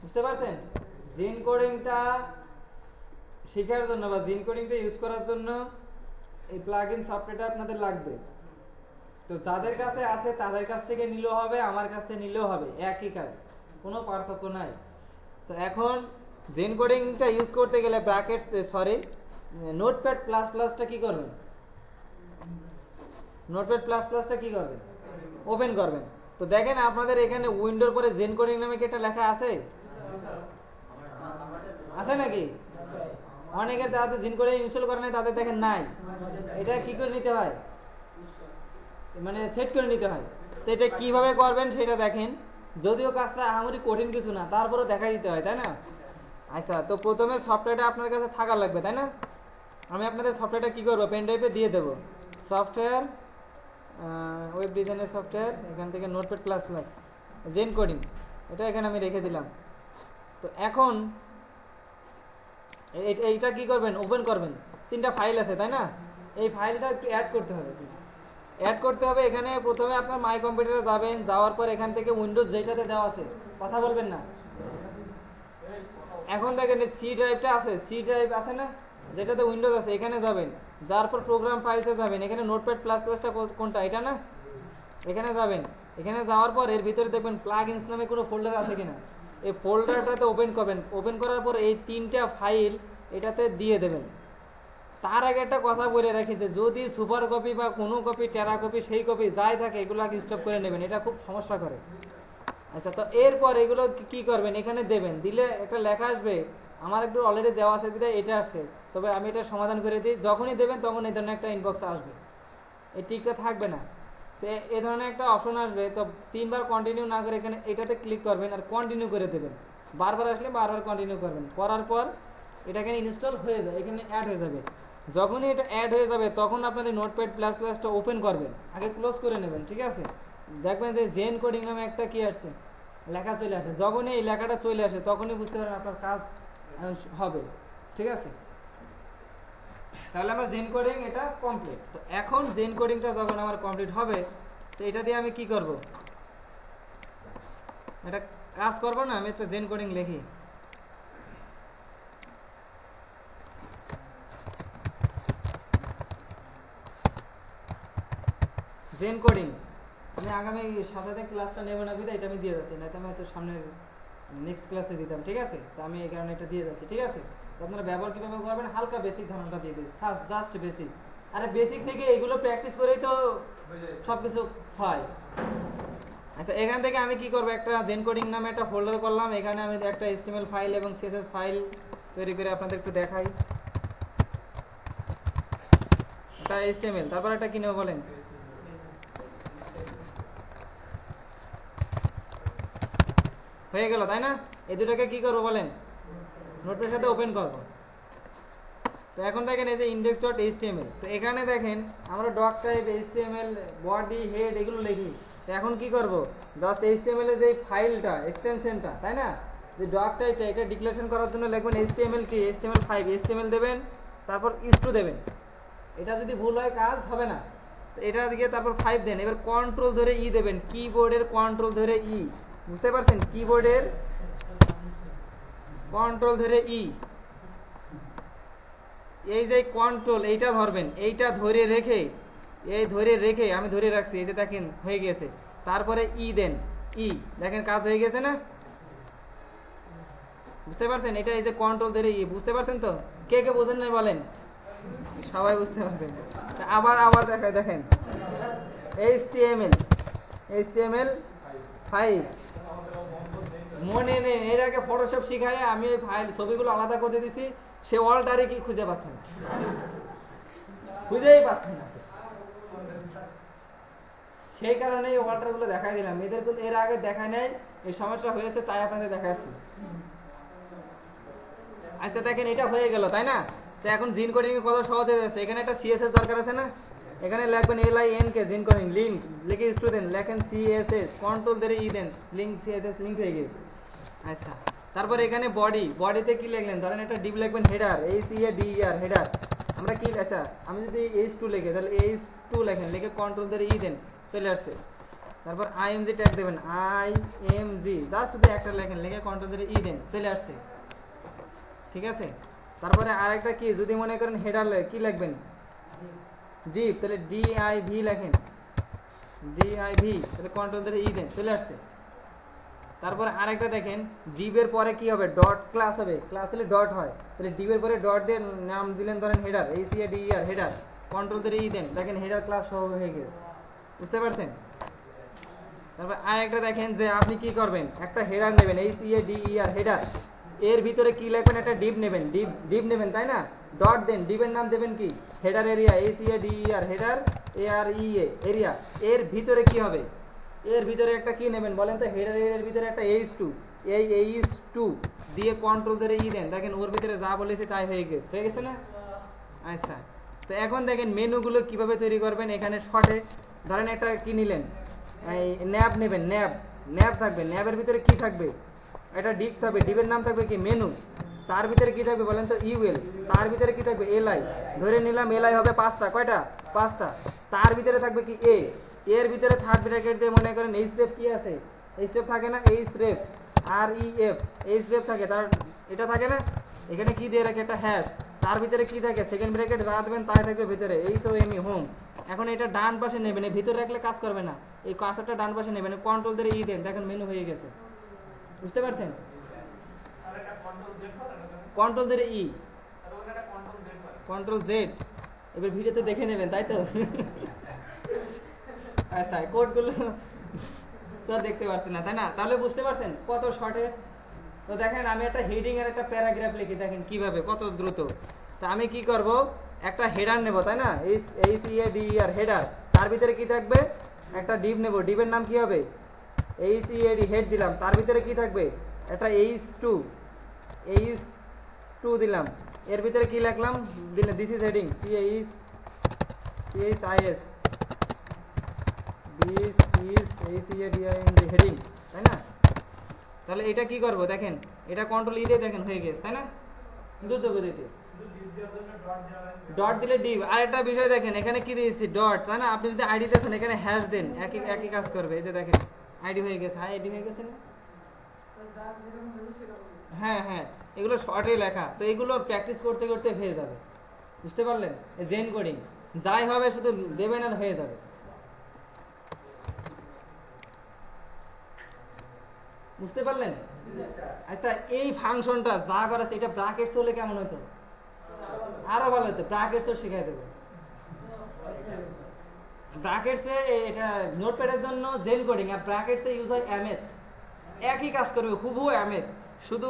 বুঝতে পারছেন? জিন কোডিংটা শেখার জন্য বা জিন কোডিংটা ইউজ করার জন্য এই প্লাগইন সফটওয়্যারটা আপনাদের লাগবে। তো যাদের কাছে আছে তাদের কাছ থেকে নিলেও হবে, আমার কাছ থেকে নিলেও হবে, একই কাজ, কোনো পার্থক্য নাই। তো এখন জিন কোডিংটা ইউজ করতে গেলে নোটপ্যাড প্লাস প্লাসটা কি করবেন? নোটপ্যাড প্লাস প্লাসটা কি করবেন? ওপেন করবেন। তো দেখেন আপনাদের এখানে উইন্ডোর পরে জিন কোডিং নামে কি একটা লেখা আছে? আছে নাকি? অনেকের যাদের জিন কোডিং ইনস্টল করে নাই তাদের দেখেন নাই। এটা কি করে নিতে হয়? মানে সেট করে নিতে হয়। তো এটা কিভাবে করবেন সেটা দেখেন। যদিও কাজটা আমারই কঠিন কিছু না, তারপরে দেখা দিতে হয়, তাই না? আচ্ছা, তো প্রথমে সফটওয়্যারটা আপনার কাছে থাকা লাগবে, তাই না? আমি আপনাদের সফটওয়্যারটা কি করবো, পেন ড্রাইভে দিয়ে দেবো। সফটওয়্যার, ওয়েব ডিজাইনের সফটওয়্যার, এখান থেকে notepad plus plus zen coding, এটা এখানে আমি রেখে দিলাম। তো এখন এইটা কি করবেন? ওপেন করবেন। 3টা ফাইল আছে, তাই না? এই ফাইলটা একটু অ্যাড করতে হবে। এখানে প্রথমে আপনার মাই কম্পিউটারে যাবেন, যাওয়ার পর এখান থেকে উইন্ডোজ যেটাতে দেওয়া আছে, কথা বলবেন না। এখন দেখেন সি ড্রাইভটা আছে, সি ড্রাইভ আছে না, যেটাতে উইন্ডোজ আছে, এখানে যাবেন। যার পর প্রোগ্রাম ফাইলসে যাবেন, এখানে নোটপ্যাড প্লাস প্লাসটা কোনটা, এটা না? এখানে যাবেন। এখানে যাওয়ার পর এর ভিতরে দেখবেন প্লাগইনস নামে কোনো ফোল্ডার আছে কিনা, এই ফোল্ডারটাতে ওপেন করবেন। ওপেন করার পর এই 3টা ফাইল এটাতে দিয়ে দেবেন। তার আগে একটা কথা বলে রাখি যে যদি সুপার কপি বা কোনো কপি, টেরা কপি, সেই কপি যাই থাকে এগুলো স্টপ করে নেবেন, এটা খুব সমস্যা করে। আচ্ছা, তো এরপর এগুলো কি করবেন? এখানে দেবেন, দিলে একটা লেখা আসবে, আমার একটু অলরেডি দেওয়া আছে বিধায় এটা আসছে, তবে আমি এটা সমাধান করে দিই। যখনই দেবেন তখন এই ধরনের একটা ইনবক্স আসবে, এই টিকটা থাকবে না। তো এই ধরনের একটা অপশন আসবে, তো 3বার কন্টিনিউ না করে এখানে এটাতে ক্লিক করবেন আর কন্টিনিউ করে দেবেন। বারবার আসলে বারবার কন্টিনিউ করবেন। করার পর এটা এখানে ইনস্টল হয়ে যায়, এখানে অ্যাড হয়ে যাবে। যখনই এটা অ্যাড হয়ে যাবে তখন আপনাদের নোটপ্যাড প্লাস প্লাসটা ওপেন করবেন, আগে ক্লোজ করে নেবেন, ঠিক আছে? দেখবেন যে জেন কোডিং নামে একটা কি আসছে, লেখা চলে আসে। যখনই এই লেখাটা চলে আসে তখনই বুঝতে পারেন আপনার কাজ হবে, ঠিক আছে? তাহলে আমার জেন কোডিং এটা কমপ্লিট। তো এখন জেন কোডিংটা যখন আমার কমপ্লিট হবে, তো এটা দিয়ে আমি কি করব? এটা কাজ করব না, আমি একটা জেন কোডিং লিখি। জেন কোডিং আমি আগামী সপ্তাহে ক্লাসটা নেব না বিধায় এটা আমি দিয়ে যাচ্ছি, না তো আমি হয়তো সামনের নেক্সট ক্লাসে দিতাম, ঠিক আছে? তো আমি এই কারণে এটা দিয়ে যাচ্ছি, ঠিক আছে? তো আপনারা ব্যবহার কীভাবে করবেন হালকা বেসিক ধারণাটা দিয়ে দিচ্ছি, জাস্ট বেসিক। আরে বেসিক থেকে এগুলো প্র্যাকটিস করেই তো সব কিছু হয়। আচ্ছা, এখান থেকে আমি কি করবো, একটা জেন কোডিং নামে একটা ফোল্ডার করলাম। এখানে আমি একটা HTML ফাইল এবং CSS ফাইল তৈরি করে আপনাদের একটু দেখাই। এটা HTML, তারপর একটা কি নেবো বলেন? হয়ে গেল, তাই না? এই দুটোকে কি করবো বলেন? নোটপ্যাডের সাথে ওপেন করবো। তো এখন দেখেন এই যে index.html, তো এখানে দেখেন আমরা doctype, HTML, body, head এগুলো লিখি। তো এখন কি করব? জাস্ট HTML এর যে ফাইলটা, এক্সটেনশনটা, তাই না, যে ডক টাইপটা, এটা ডিক্লারেশন করার জন্য লিখবেন HTML কি, HTML5, HTML দেবেন, তারপর is2 দেবেন। এটা যদি ভুল হয় কাজ হবে না। তো এটা দিকে তারপর 5 দেন। এবার কন্ট্রোল ধরে ই দেবেন, কিবোর্ডের কন্ট্রোল ধরে ই, বুঝতে পারছেন? কিবোর্ডের কন্ট্রোল ধরে ই, এই যে কন্ট্রোল এইটা ধরবেন, এইটা ধরে রেখে, এই ধরে রেখে আমি ধরে রাখছি, এই যে দেখেন হয়ে গেছে। তারপরে ই দেন, ই, দেখেন কাজ হয়ে গেছে না? বুঝতে পারছেন? এটা এই যে কন্ট্রোল ধরে ই, বুঝতে পারছেন? তো কে কে বোঝেন নাই বলেন? সবাই বুঝতে পারছেন। আবার আবার দেখায়, দেখেন HTML5 মনে নেই, এর আগে ফটোশপ শিখায় আমি ওই ফাইল ছবিগুলো আলাদা করে দিয়েছি, সে অলটারে কি খুঁজে পাচ্ছে না, খুঁজেই পাচ্ছে না, সেই কারণে এই ওয়াল্টার গুলো দেখাই দিলাম। এদের এর আগে দেখায় নাই, এই সমস্যা হয়েছে তাই আপনাদের দেখাচ্ছি। আচ্ছা, দেখেন এটা হয়ে গেল, তাই না? তো এখন জিন কোডিং কত সহজ হয়ে যাচ্ছে। এখানে একটা CSS দরকার আছে না, এখানে লিখবেন LINK জিন কোডিং, লিংক লিখে স্টুডেন্ট লেখেন CSS, কন্ট্রোল ধরে ই দেন, লিংক CSS লিংক হয়ে গেছে। আচ্ছা, তারপর এখানে বডি, বডিতে কি লিখলেন? ধরেন একটা ডিপ লিখবেন হেডার, HEADER হেডার। আমরা কি, আচ্ছা আমি যদি H2 লিখি তাহলে H2 লেখেন, লিখে কন্ট্রোল ধরে ই দেন, চলে আসছে। তারপর আইএমজি ট্যাগ দেবেন, আইএমজি জাস্ট শুধু একটা লেখেন, লিখে কন্ট্রোল ধরে ই দেন, চলে আসছে। ঠিক আছে, তারপরে আরেকটা কি, যদি মনে করেন হেডার কি লিখবেন ডিপ, তাহলে ডিআইভি লেখেন, ডিআইভি, তাহলে কন্ট্রোল ধরে ই দেন, চলে আসছে। তারপরে আরেকটা দেখেন, ডিবের পরে কি হবে, ডট ক্লাস হবে, ক্লাস হলে ডট হয়, তাহলে ডিবের পরে ডট দিয়ে নাম দিলেন ধরেন হেডার, ACADER হেডার, কন্ট্রোল ধরে ই দেন, দেখেন হেডার ক্লাস সহ হয়ে গেছে। বুঝতে পারছেন? তারপর আরেকটা দেখেন যে আপনি কি করবেন, একটা হেডার নেবেন, ACADER হেডার, এর ভিতরে কি লিখবেন, একটা ডিপ নেবেন, ডিপ নেবেন, তাই না, ডট দেন, ডিপের নাম দেবেন কি header area, ACADER header AREA area, এর ভিতরে কি হবে, এর ভিতরে একটা কি নেবেন বলেন তো, হেডার এর ভিতরে একটা H2, এই H2 দিয়ে কন্ট্রোল ধরে ই দেন, দেখেন ওর ভিতরে যা বলেছে তাই হয়ে গেছে না। আচ্ছা, তো এখন দেখেন মেনুগুলো কিভাবে তৈরি করবেন। এখানে শর্টে ধরেন একটা কি নিলেন, এই ন্যাব নেবেন, ন্যাব থাকবে, ন্যাবের ভিতরে কি থাকবে, একটা ডিপ থাকবে, ডিপের নাম থাকবে কি মেনু, তার ভিতরে কি থাকবে বলেন তো ইউএল, তার ভিতরে কি থাকবে এলআই, ধরে নিলাম এলআই হবে 5টা, কয়টা 5টা, তার ভিতরে থাকবে কি এর ভিতরে থার্ড ব্র্যাকেট দিয়ে মনে করেন এইচরেফ কি আছে, এইচরেফ থাকে না, এইচরেফ REF, এইচরেফ থাকে, তার এটা থাকে না, এখানে কি দিয়ে রাখে একটা হ্যাশ, তার ভিতরে কি থাকে সেকেন্ড ব্র্যাকেট যা দেবেন তাই থাকবে ভিতরে HOME হোম। এখন এটা ডান পাশে নেবেন, ভিতরে রাখলে কাজ করবে না, এই কার্সারটা ডান পাশে নেবেন, কন্ট্রোল ধরে ই দেন, দেখেন মেনু হয়ে গেছে। বুঝতে পারছেন? কন্ট্রোল ধরে ই, কন্ট্রোল জেড, এবার ভিডিওতে দেখে নেবেন, তাই তো? আচ্ছা, কোডগুলো তো দেখতে পাচ্ছেন না, তাই না? তাহলে বুঝতে পারছেন কত শর্টে। তো দেখেন আমি একটা হেডিং এর একটা প্যারাগ্রাফ লিখি, দেখেন কিভাবে কত দ্রুত। তো আমি কি করব, একটা হেডার নেব, তাই না, ACADER হেডার, তার ভিতরে কি থাকবে, একটা ডিপ নেব, ডিপের নাম কি হবে ACAD হেড দিলাম, তার ভিতরে কি থাকবে একটা H2 দিলাম, এর ভিতরে কি লিখলাম, দিলে this is heading PHIS, this is ACADER heading, তাই না? তাহলে এটা কি করব, দেখেন এটা কন্ট্রোল ই দিয়ে দেখেন হয়ে গেছে, তাই না? দ্রুত গতিতে ডট দিলে ডিপ। আর একটা বিষয় দেখেন, এখানে কি দিয়েছি ডট, তাই না? আপনি যদি আইডি দেখেন এখানে হ্যাশ দেন, একই কাজ করবে। এই যে দেখেন আইডি হয়ে গেছে, আইডি হয়ে গেছে না? হ্যাঁ, এগুলো শর্টে লেখা, তো এগুলো প্র্যাকটিস করতে করতে হয়ে যাবে। বুঝতে পারলেন? জেন কোডিং যাই হবে শুধু দেবেন আর হয়ে যাবে। বুঝতে পারলেন? আচ্ছা, এই ফাংশনটা যা করেছে এটা ব্র্যাকেটস হলে কেমন হতো, আরো ভালো হতো। ব্র্যাকেটসও শিখাই দেবো। ব্র্যাকেটসে এটা নোটপ্যাডের জন্য জেন কোডিং, আর ব্র্যাকেটসে ইউজ হয় অ্যামেথ, একই কাজ করবে হুবহু অ্যামেথ, শুধু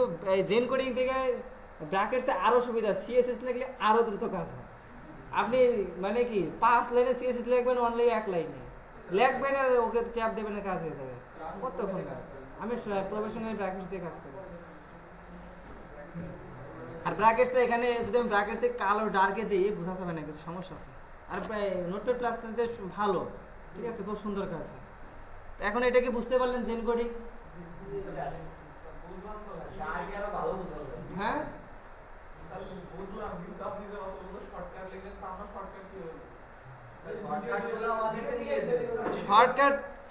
জেন কোডিং থেকে ব্র্যাকেটসে আরো সুবিধা, সিএসএস লিখলে আরো দ্রুত কাজ হয়। আপনি মানে কি 5 লাইনে সিএসএস লিখবেন, অনলি 1 লাইনে লিখবেন আর ওকে ট্যাব দেবেন, কাজ হয়ে যাবে। কতক্ষণ কাজ, আমি প্রফেশনাল ব্র্যাকেটস দিয়ে কাজ করি। আর ব্র্যাকেটসে এখানে যদি আমি ব্র্যাকেটসে কালো ডার্কে দিই বোঝা যাবে না, কিছু সমস্যা আছে। আর নোটপ্যাড প্লাস প্লাসে ভালো, ঠিক আছে, খুব সুন্দর কাজ হয়। এখন এটা কি বুঝতে পারলেন জেন কোডিং? হ্যাঁ,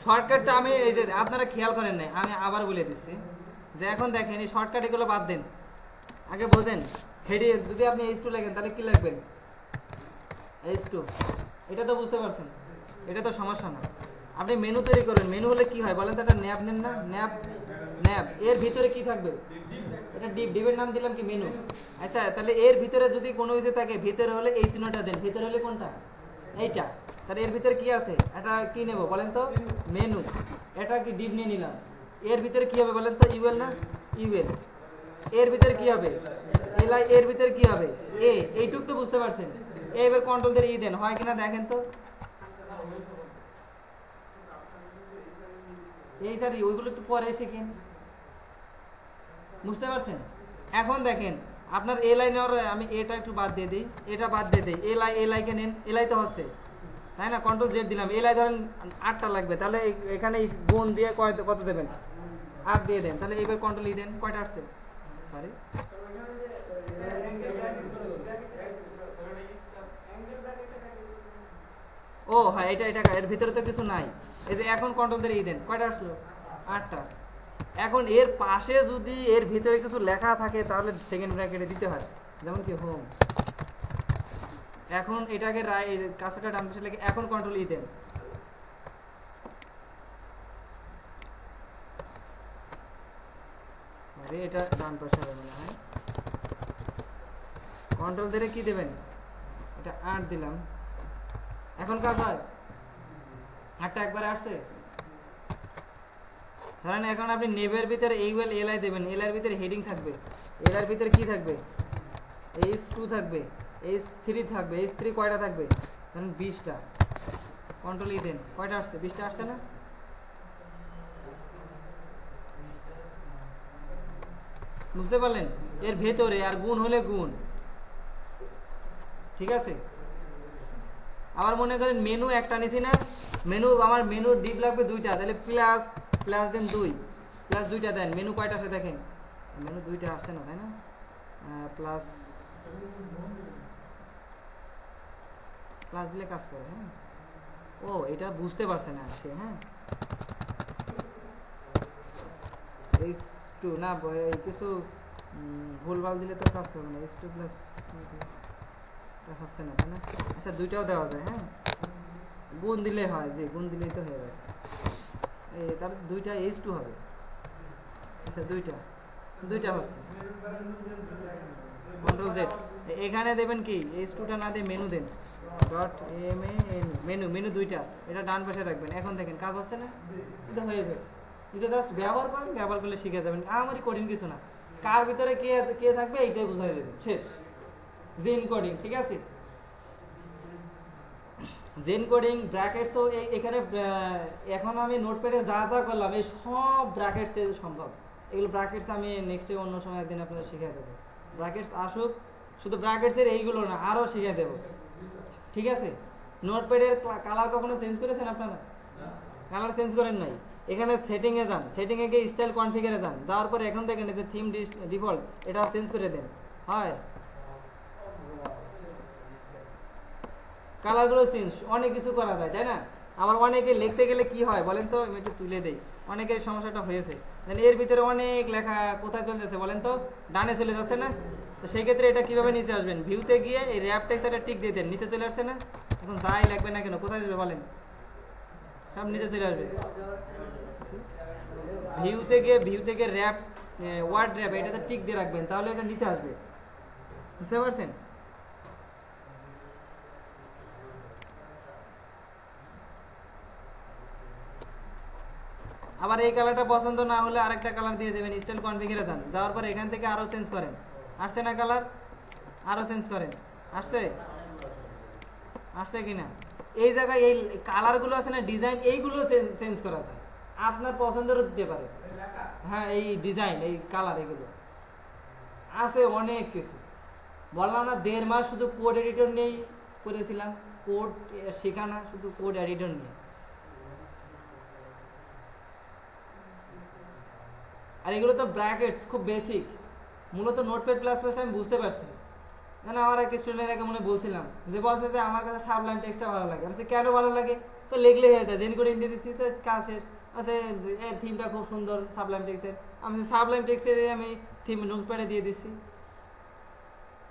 শর্টকাটটা আমি এই যে আপনারা খেয়াল করেন নাই, আমি আবার বলে দিচ্ছি যে এখন দেখেন এই শর্টকাট এগুলো বাদ দেন, আগে বোঝেন। হেডি যদি আপনি H2 লেখেন তাহলে কি লিখবেন, H2, এটা তো বুঝতে পারছেন, এটা তো সমস্যা না। আপনি মেনু তৈরি করবেন, মেনু হলে কি হয় বলেন তো, একটা ন্যাব নেন না, ন্যাব এর ভিতরে কি থাকবে, এটা ডিপের নাম দিলাম কি মেনু। আচ্ছা, তাহলে এর ভিতরে যদি কোনো কিছু থাকে, ভিতরে হলে এই চিহ্নটা দেন, ভিতরে হলে কোনটা, এইটা। তাহলে এর ভিতরে কি আছে, এটা কি নেব বলেন তো, মেনু, এটা কি ডিপ নিয়ে নিলাম। এর ভিতরে কি হবে বলেন তো, ইউএল না, ইউএল। এর ভিতরে কি হবে, এলআই, এর ভিতরে কি হবে এইটুক তো বুঝতে পারছেন। এবার কন্ট্রোল দিয়ে ই দেন, হয় কিনা দেখেন তো। এই স্যার ওইগুলো একটু পরে শিখেন, বুঝতে পারছেন? এখন দেখেন আপনার এলআই নেওয়ার, আমি এটা একটু বাদ দিয়ে দিই, এটা বাদ দিয়ে দিই, এলআই কে নেন, এলআই তো হচ্ছে, তাই না? কন্ট্রোল জেড দিলাম, এলআই ধরেন 8টা লাগবে, তাহলে এখানে গুণ দিয়ে কত দেবেন, 8 দিয়ে দেন। তাহলে এবার কন্ট্রোল ই দেন, কয়টা আসছে, সরি ও হ্যাঁ, এটা এর ভিতরে তো কিছু নাই, এই যে এখন কন্ট্রোল ধরে দেন, কয়টা আসলো? 8টা। এখন এর পাশে যদি এর ভিতরে কিছু লেখা থাকে তাহলে সেকেন্ড ব্র্যাকেটে দিতে হয়, যেমন কি হোম। এখন এটাকে কাজটা ডান পাশে লেখে এখন কন্ট্রোল দেন। সরি, এটা ডান পাশে হবে মনে হয়। কন্ট্রোল ধরে কি দেবেন? এটা 8 দিলাম। এখন কাজ হয়? 8টা একবারে আসছে। ধরেন এখন আপনি নেবের ভিতরে এইওয়েল এলআই দেবেন, এলআই ভিতরে হেডিং থাকবে, এলআই ভিতরে কি থাকবে? H2 থাকবে, H3 থাকবে। H3 কয়টা থাকবে? ধরেন 20টা। কন্ট্রোল দেন, কয়টা আসছে? 20টা আসছে না? বুঝতে পারলেন? এর ভেতরে আর গুণ হলে গুণ, ঠিক আছে? আবার মনে করেন মেনু একটা নিছি না, মেনু আমার মেনু ডিপ লাগবে 2টা, তাহলে প্লাস দেন 2, প্লাস 2টা দেন। মেনু কয়টা আসে দেখেন? মেনু 2টা আসছে না, তাই না? প্লাস দিলে কাজ করে। হ্যাঁ, ও এটা বুঝতে পারছে না সে। হ্যাঁ, H2 না, কিছু ভুলভাল দিলে তো কাজ করবে না। H2 প্লাস হচ্ছে না, তাই না? আচ্ছা, 2টাও দেওয়া যায়। হ্যাঁ, গুণ দিলে হয়, যে গুণ দিলেই তো হয়ে যায়। তার 2টা H2 হবে। আচ্ছা, 2টা হচ্ছে। Control Z. এখানে দেবেন কি? H2টা না দিয়ে মেনু দেন, ডট মেনু 2টা, এটা ডান পাশে রাখবেন। এখন দেখেন কাজ হচ্ছে না? এটা হয়ে গেছে। এটা জাস্ট ব্যবহার করেন, ব্যবহার করলে শিখে যাবেন। আমারই কঠিন কিছু না। কার ভিতরে কে থাকবে এইটাই বুঝাই দেবেন, শেষ। জেন কোডিং, ঠিক আছে? জেন কোডিং ব্র্যাকেটস, এখানে এখন আমি নোটপ্যাডে যা যা করলাম এই সব ব্র্যাকেটস সম্ভব। এগুলো ব্র্যাকেটস আমি নেক্সটে অন্য সময় একদিন আপনাদের শিখিয়ে দেবো। ব্র্যাকেটস আসুক, শুধু ব্র্যাকেটসের এইগুলো না, আরও শিখিয়ে দেবো, ঠিক আছে? নোটপ্যাডের কালার কখনো চেঞ্জ করেছেন আপনারা? কালার চেঞ্জ করেন নাই? এখানে সেটিংয়ে যান, সেটিংয়ে গিয়ে স্টাইল কনফিগারে যান, যাওয়ার পরে এখন দেখেন যে থিম ডিফল্ট, এটা চেঞ্জ করে দেন। হয় কালারগুলো চেঞ্জ, অনেক কিছু করা যায়, তাই না? আবার অনেকে লিখতে গেলে কি হয় বলেন তো, আমি একটু তুলে দেই। অনেকের সমস্যাটা হয়েছে, এর ভিতরে অনেক লেখা কোথায় চলতেছে বলেন তো? ডানে চলে যাচ্ছে না? তো সেই ক্ষেত্রে এটা কিভাবে নিচে আসবেন? ভিউতে গিয়ে এই র্যাপ টেক্সট একটা টিক দিয়ে দেন, নিচে চলে আসছে না? এখন যাই লাগবে না কেন, কোথায় যাবে বলেন? সব নিচে চলে আসবে। ভিউতে গিয়ে র্যাপ ওয়ার্ড র্যাপ এটাতে টিক দিয়ে রাখবেন, তাহলে এটা নিচে আসবে। বুঝতে পারছেন? আবার এই কালারটা পছন্দ না হলে আরেকটা কালার দিয়ে দেবেন, স্টাইল কনফিগারে যান, যাওয়ার পর এখান থেকে আরও চেঞ্জ করেন। আসছে না কালার? আরও চেঞ্জ করেন। আসছে কিনা? এই জায়গায় এই কালারগুলো আছে না, ডিজাইন, এইগুলো চেঞ্জ করা যায়, আপনার পছন্দেরও দিতে পারে। হ্যাঁ, এই ডিজাইন, এই কালার, এগুলো আছে অনেক কিছু। বললাম না 1.5 মাস শুধু কোড এডিটর নিয়েই করেছিলাম, কোড শেখা না, শুধু কোড এডিটর নিয়ে। আর এগুলো তো ব্র্যাকেটস খুব বেসিক। মূলত নোটপ্যাড প্লাস প্লাস আমি বুঝতে পারছি না। আমার এক স্টুডেন্ট আগে মনে বলছিলাম যে বলছে যে আমার কাছে সাবলাইম টেক্সটটা ভালো লাগে। আমি কেন ভালো লাগে? তো লিখলে হয়ে যায়, জেন করে দিয়ে দিচ্ছি, তো কাজ শেষ। আচ্ছা, এর থিমটা খুব সুন্দর সাবলাইম টেক্সটের, আমি সাবলাইম টেক্সটের আমি থিম নোটপ্যাডে দিয়ে দিচ্ছি।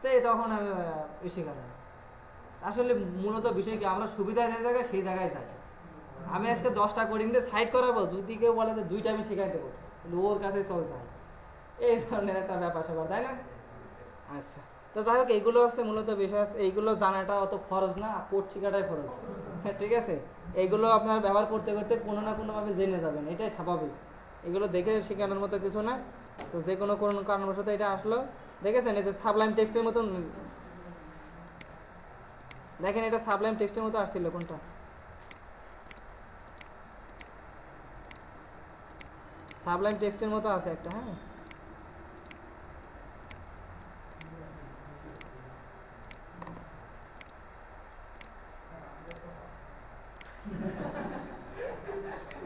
তো তখন আর শেখা যায়। আসলে মূলত বিষয় কি, আমরা সুবিধা যে জায়গায় সেই জায়গায় যাই। আমি আজকে 10টা কোডিং দিয়ে সাইড করাবো, যদি কেউ বলে যে 2টা আমি শেখাই দেবো, কিন্তু ওর কাছে চল যায়, এই ধরনের একটা ব্যাপার স্যাপার, তাই না? আচ্ছা, তো যাই হোক, এইগুলো হচ্ছে মূলত বিষয়। এইগুলো জানাটা অত ফরজ না, কোড শেখাটাই ফরজ। ঠিক আছে? এইগুলো আপনার ব্যবহার করতে করতে কোনো না কোনোভাবে জেনে যাবেন, এটাই স্বাভাবিক। এগুলো দেখে শেখানোর মতো কিছু না। তো যে কোনো কারণবশত এটা আসলো, দেখেছেন এই যে সাবলাইম টেক্সটের মতন, দেখেন এটা সাবলাইম টেক্সটের মতো আসছিল, কোনটা? সাবলাইম টেক্সটের মতো আছে একটা। হ্যাঁ,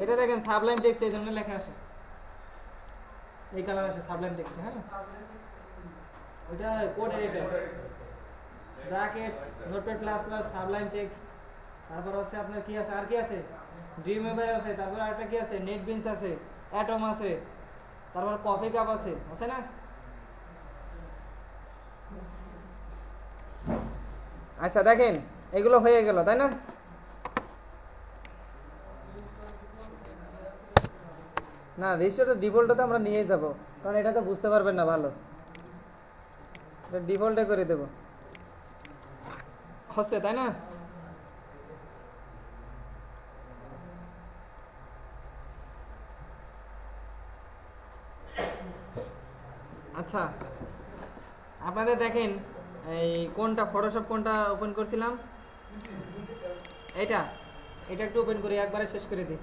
এটা দেখেন সাবলাইম টেক্সট, এই জন্য লেখা আসে, এই কালার আসে সাবলাইম টেক্সট। হ্যাঁ, ওইটা code editor, brackets, notepad plus plus, Sublime text, তারপর হচ্ছে আপনার কি আছে, আর কি আছে? ড্রিমওয়েভার আছে, তারপর আরেকটা কি আছে, নেটবিনস আছে, অ্যাটম আছে, তারপর কফি কাপ আছে না? আচ্ছা দেখেন এগুলো হয়ে গেল তাই না? না রেজিস্টারটা ডিফল্টে আমরা নিয়ে যাব, কারণ এটা তো বুঝতে পারবেন না ভালো, এটা ডিফল্টে করে দেব, হচ্ছে তাই না? আচ্ছা আপনাদের দেখেন এই কোনটা ফটোশপ কোনটা ওপেন করছিলাম, এটা একটু ওপেন করি, একবারে শেষ করে দিই।